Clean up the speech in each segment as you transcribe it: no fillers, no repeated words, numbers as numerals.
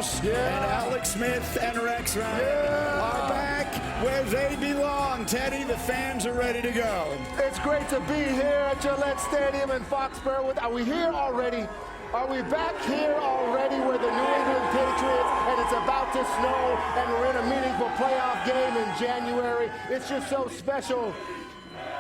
Moss and Alex Smith and Rex Ryan are back where they belong. Teddy, the fans are ready to go. It's great to be here at Gillette Stadium in Foxborough. Are we here already? Are we back here already where the New England Patriots, and it's about to snow, and we're in a meaningful playoff game in January? It's just so special.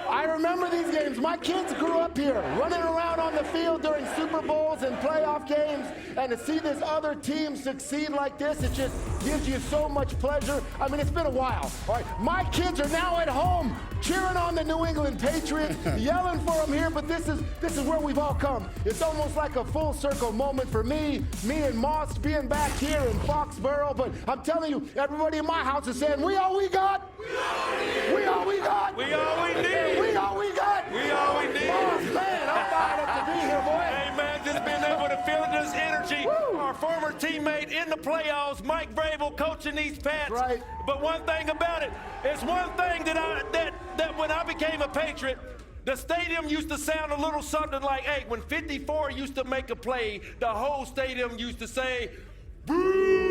I remember these games. My kids grew up here, running around on the field during Super Bowls and playoff games, and to see this other team succeed like this, it just gives you so much pleasure. I mean, it's been a while. All right, my kids are now at home cheering on the New England Patriots, yelling for them here, but this is where we've all come. It's almost like a full circle moment for me and Moss being back here in Foxborough, but I'm telling you, everybody in my house is saying, we all we got. We all we got. We all we need. We all we got. We all we need. Moss, man, I'm fired up to be here, boy. Hey, man, just being able to feel this energy. Woo. Our former teammate in the playoffs, Mike Vrabel, coaching these Pats. Right. But one thing about it, it's one thing that when I became a Patriot, the stadium used to sound a little something like, hey, when 54 used to make a play, the whole stadium used to say, boo!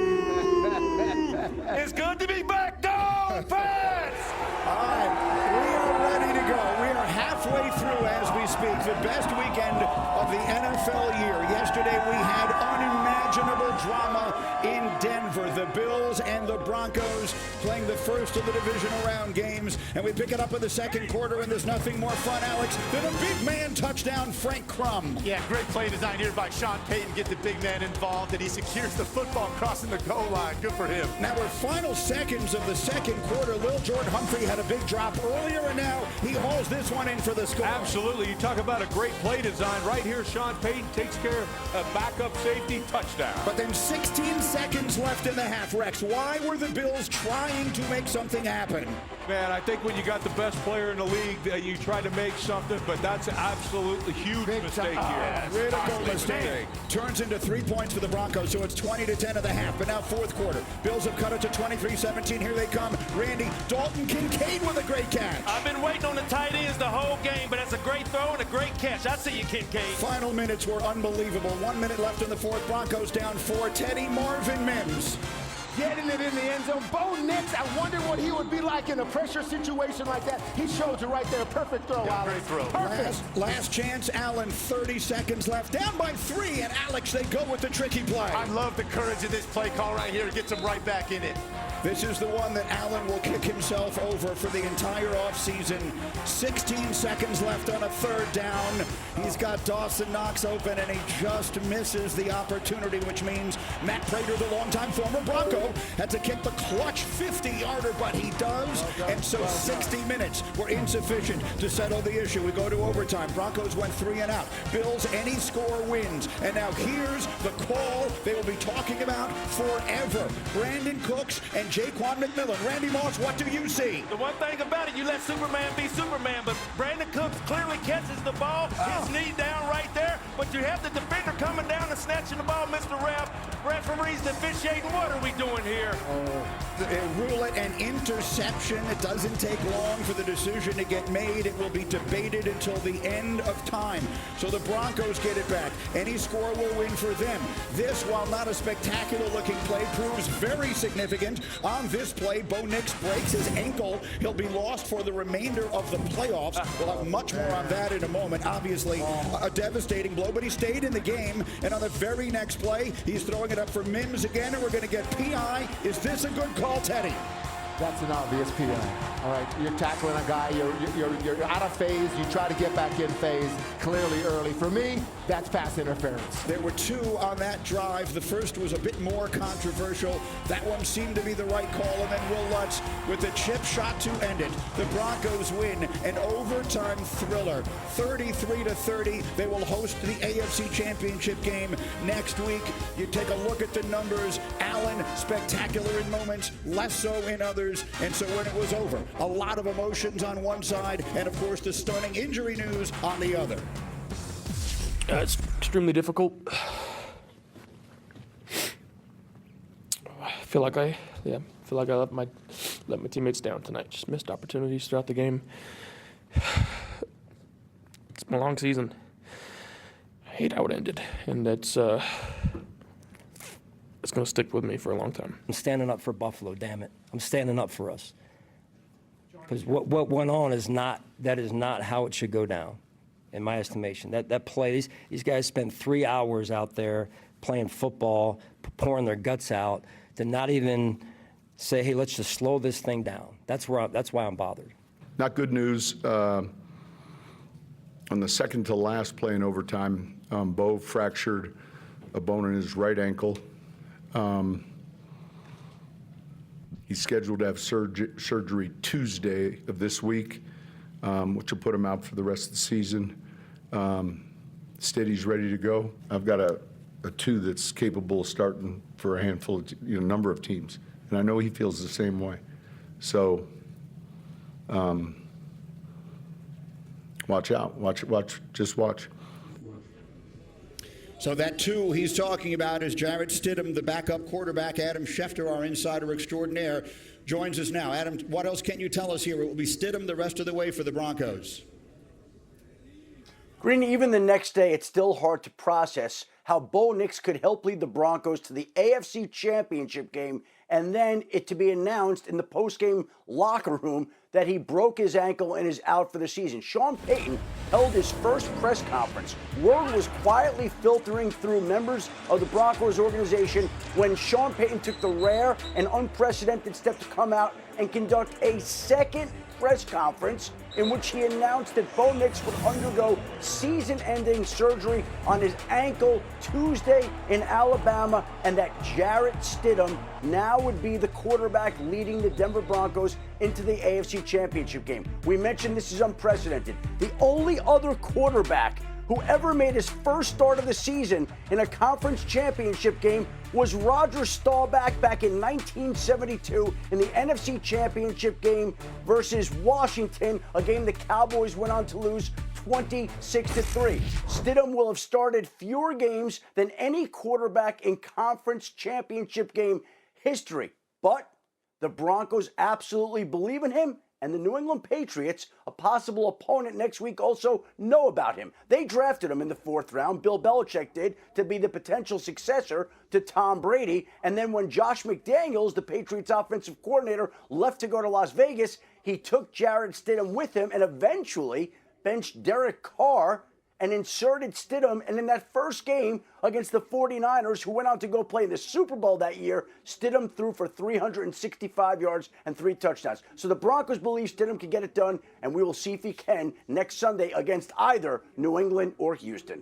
It's good to be back, dog, Pats! All right, we are ready to go. We are halfway through as we speak. The best weekend of the NFL year. Yesterday we had unimaginable drama in Denver. The Bills and the Broncos playing the first of the divisional round games. And we pick it up in the second quarter, and there's nothing more fun, Alex, than a big man touchdown, Frank Crum. Yeah, great play design here by Sean Payton. Get the big man involved, and he secures the football crossing the goal line. Good for him. Now we're final seconds of the second quarter. Lil Jordan Humphrey had a big drop earlier, and now he hauls this one in for the score. Absolutely. You talk about a great play design. Right here, Sean Payton takes care of a backup safety touchdown. But then 16 seconds left in the half, Rex. Why were the Bills trying to make something happen? Man, I think when you got the best player in the league, you try to make something, but that's an absolutely huge mistake here. Critical mistake. Turns into 3 points for the Broncos, so it's 20-10 of the half. But now fourth quarter. Bills have cut it to 23-17. Here they come. Randy Dalton Kincaid with a great catch. I've been waiting on the tight ends the whole game, but that's a great throw and a great catch. I see you, Kincaid. Final minutes were unbelievable. 1 minute left in the fourth. Broncos down 4. Teddy Marvin Mims getting it in the end zone. Bo Nix, I wonder what he would be like in a pressure situation like that. He showed you right there. Perfect throw, Yeah, Alex. great throw. Perfect. Last chance, Allen, 30 seconds left. Down by 3, and Alex, they go with the tricky play. I love the courage of this play call right here. It gets him right back in it. This is the one that Allen will kick himself over for the entire offseason. 16 seconds left on a third down. He's got Dawson Knox open, and he just misses the opportunity, which means Matt Prater, the longtime former Bronco, had to kick the clutch 50-yarder, but he does. And so 60 minutes were insufficient to settle the issue. We go to overtime. Broncos went 3 and out. Bills, any score wins. And now here's the call they will be talking about forever. Brandon Cooks and Jaquan McMillan. Randy Moss, what do you see? The one thing about it, you let Superman be Superman, but Brandon Cooks clearly catches the ball, his knee down right there, but you have the defender coming down and snatching the ball, Mr. Ref. Referees officiating, what are we doing here? Rule it an interception. It doesn't take long for the decision to get made. It will be debated until the end of time. So the Broncos get it back. Any score will win for them. This, while not a spectacular looking play, proves very significant. On this play, Bo Nix breaks his ankle. He'll be lost for the remainder of the playoffs. We'll have much more on that in a moment. Obviously, a devastating blow, but he stayed in the game. And on the very next play, he's throwing it up for Mims again, and we're going to get PI. Is this a good call, Teddy? That's an obvious PI. All right, you're tackling a guy, you're out of phase, you try to get back in phase clearly early. For me, that's pass interference. There were 2 on that drive. The first was a bit more controversial. That one seemed to be the right call, and then Will Lutz with the chip shot to end it. The Broncos win an overtime thriller, 33-30. They will host the AFC Championship game next week. You take a look at the numbers. Allen, spectacular in moments, less so in others. And so when it was over, a lot of emotions on one side, and of course the stunning injury news on the other. It's extremely difficult. I feel like I let my teammates down tonight. Just missed opportunities throughout the game. It's been a long season. I hate how it ended, and it's gonna going to stick with me for a long time. I'm standing up for Buffalo, damn it. I'm standing up for us. Because what went on is not how it should go down, in my estimation. That play, these guys spent 3 hours out there playing football, pouring their guts out, to not even say, hey, let's just slow this thing down. That's why I'm bothered. Not good news. On the second to last play in overtime, Bo fractured a bone in his right ankle. He's scheduled to have surgery Tuesday of this week, which will put him out for the rest of the season. Steady's ready to go. I've got a two that's capable of starting for a handful of number of teams, and I know he feels the same way. So watch out. Watch. Just watch. So that two he's talking about is Jarrett Stidham, the backup quarterback. Adam Schefter, our insider extraordinaire, joins us now. Adam, what else can you tell us here? It will be Stidham the rest of the way for the Broncos. Green, even the next day, it's still hard to process how Bo Nix could help lead the Broncos to the AFC Championship game, and then it to be announced in the postgame locker room that he broke his ankle and is out for the season. Sean Payton held his first press conference. Word was quietly filtering through members of the Broncos organization when Sean Payton took the rare and unprecedented step to come out and conduct a second press conference in which he announced that Bo Nix would undergo season-ending surgery on his ankle Tuesday in Alabama, and that Jarrett Stidham now would be the quarterback leading the Denver Broncos into the AFC Championship game. We mentioned this is unprecedented. The only other quarterback who ever made his first start of the season in a conference championship game was Roger Staubach back in 1972 in the NFC Championship game versus Washington, a game the Cowboys went on to lose 26-3. Stidham will have started fewer games than any quarterback in conference championship game history, but the Broncos absolutely believe in him, and the New England Patriots, a possible opponent next week, also know about him. They drafted him in the 4th round, Bill Belichick did, to be the potential successor to Tom Brady. And then when Josh McDaniels, the Patriots offensive coordinator, left to go to Las Vegas, he took Jarrett Stidham with him and eventually benched Derek Carr and inserted Stidham. And in that first game against the 49ers, who went on to go play in the Super Bowl that year, Stidham threw for 365 yards and 3 touchdowns. So the Broncos believe Stidham can get it done, and we will see if he can next Sunday against either New England or Houston.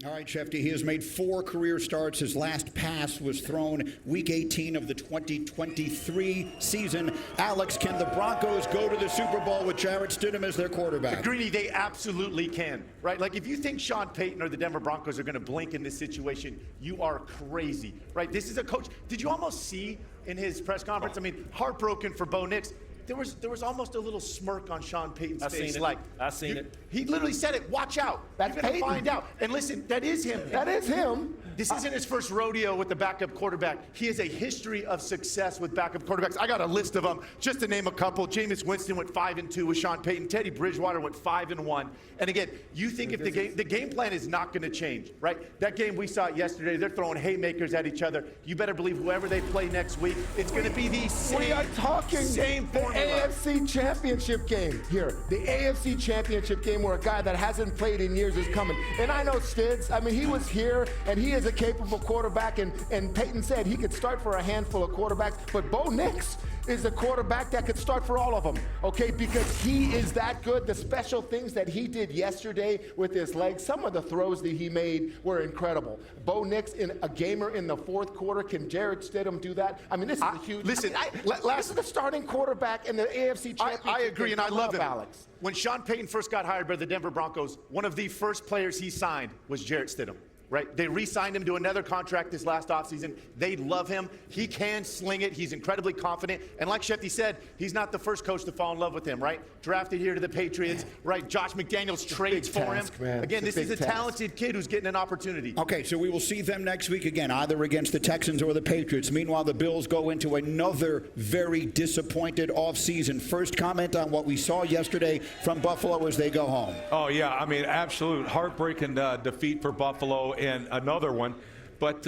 All right, Shefty, he has made 4 career starts. His last pass was thrown Week 18 of the 2023 season. Alex, can the Broncos go to the Super Bowl with Jarrett Stidham as their quarterback? Greeny, they absolutely can, right? Like, if you think Sean Payton or the Denver Broncos are going to blink in this situation, you are crazy, right? This is a coach. Did you almost see in his press conference? I mean, heartbroken for Bo Nix. There was almost a little smirk on Sean Payton's face. I seen it. He literally said it. Watch out. That's You're gonna Payton. find out. And listen, that is him. That is him. This isn't his first rodeo with the backup quarterback. He has a history of success with backup quarterbacks. I got a list of them, just to name a couple. Jameis Winston went 5-2 with Sean Payton. Teddy Bridgewater went 5-1. And again, you think if the game plan is not going to change, right? That game we saw yesterday, they're throwing haymakers at each other. You better believe whoever they play next week, it's going to be the same. We are talking same the formula. AFC Championship game here. The AFC Championship game where a guy that hasn't played in years is coming. And I know Stids, I mean, he was here, and he is a capable quarterback, and Peyton said he could start for a handful of quarterbacks, but Bo Nix is a quarterback that could start for all of them, okay, because he is that good. The special things that he did yesterday with his legs, some of the throws that he made were incredible. Bo Nix, in a gamer in the 4th quarter, can Jarrett Stidham do that? I mean, this is a huge. Listen, this is the starting quarterback in the AFC Championship. I agree, and I love it. Alex. When Sean Payton first got hired by the Denver Broncos, one of the first players he signed was Jarrett Stidham. Right? They re-signed him to another contract this last offseason. They love him. He can sling it. He's incredibly confident. And like Shefty said, he's not the first coach to fall in love with him, right? Drafted here to the Patriots, right? Josh McDaniels trades for him. Man. Again, this is a talented kid who's getting an opportunity. Okay, so we will see them next week again, either against the Texans or the Patriots. Meanwhile, the Bills go into another very disappointed offseason. First comment on what we saw yesterday from Buffalo as they go home. Oh, yeah. I mean, absolute heartbreaking defeat for Buffalo, and another one But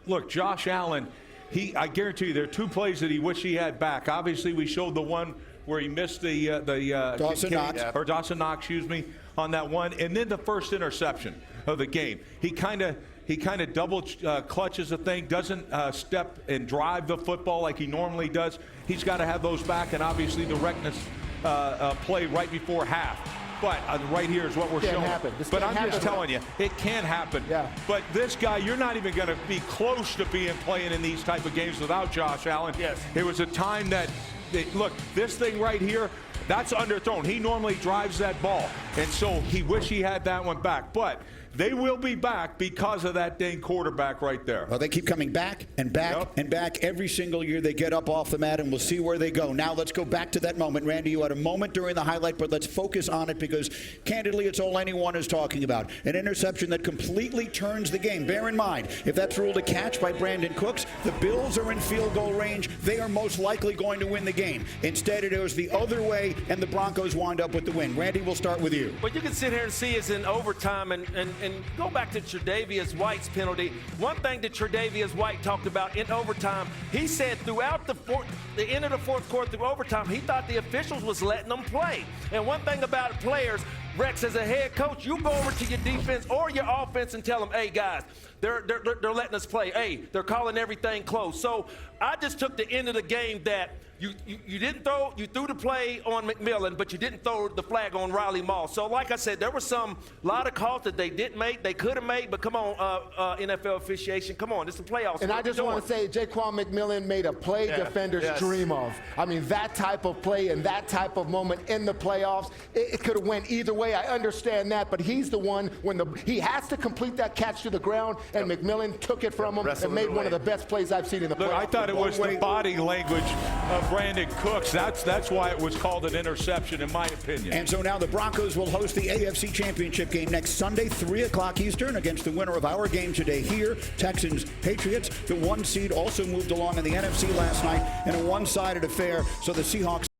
look, Josh Allen, I guarantee you there are 2 plays that he wished he had back. Obviously, we showed the one where he missed the Dawson Knox, excuse me, on that one, and then the first interception of the game. He kind of double clutches the thing, doesn't step and drive the football like he normally does. He's got to have those back, and obviously the reckless play right before half. But right here is what we're showing. But I'm just telling you, it can happen. Yeah. But this guy, you're not even going to be close to playing in these type of games without Josh Allen. Yes. It was a time that, look, this thing right here, that's underthrown. He normally drives that ball. And so he wish he had that one back. But they will be back because of that dang quarterback right there. Well, they keep coming back and back and back every single year. They get up off the mat, and we'll see where they go. Now let's go back to that moment. Randy, you had a moment during the highlight, but let's focus on it because, candidly, it's all anyone is talking about. An interception that completely turns the game. Bear in mind, if that's ruled a catch by Brandon Cooks, the Bills are in field goal range. They are most likely going to win the game. Instead, it goes the other way, and the Broncos wind up with the win. Randy, we'll start with you. But you can sit here and see it's in overtime and go back to Tre'Davious White's penalty. One thing that Tre'Davious White talked about in overtime, he said throughout the end of the fourth quarter through overtime, he thought the officials was letting them play. And one thing about players, Rex, as a head coach, you go over to your defense or your offense and tell them, hey, guys, they're letting us play. Hey, they're calling everything close. So I just took the end of the game that you didn't throw, you threw the play on McMillan, but you didn't throw the flag on Riley Moss. So like I said, there were a lot of calls that they didn't make, they could have made, but come on, NFL officiation, come on, it's the playoffs. And I just want to say, Jaquan McMillan made a play defenders dream of. I mean, that type of play and that type of moment in the playoffs, it could have went either way. I understand that, but he's the one he has to complete that catch to the ground, and McMillan took it from him and made one of the best plays I've seen in the playoffs. Look, I thought it was the body language of Brandon Cooks. That's why it was called an interception, in my opinion. And so now the Broncos will host the AFC Championship game next Sunday, 3 o'clock Eastern, against the winner of our game today here, Texans Patriots. The 1 seed also moved along in the NFC last night in a one-sided affair, so the Seahawks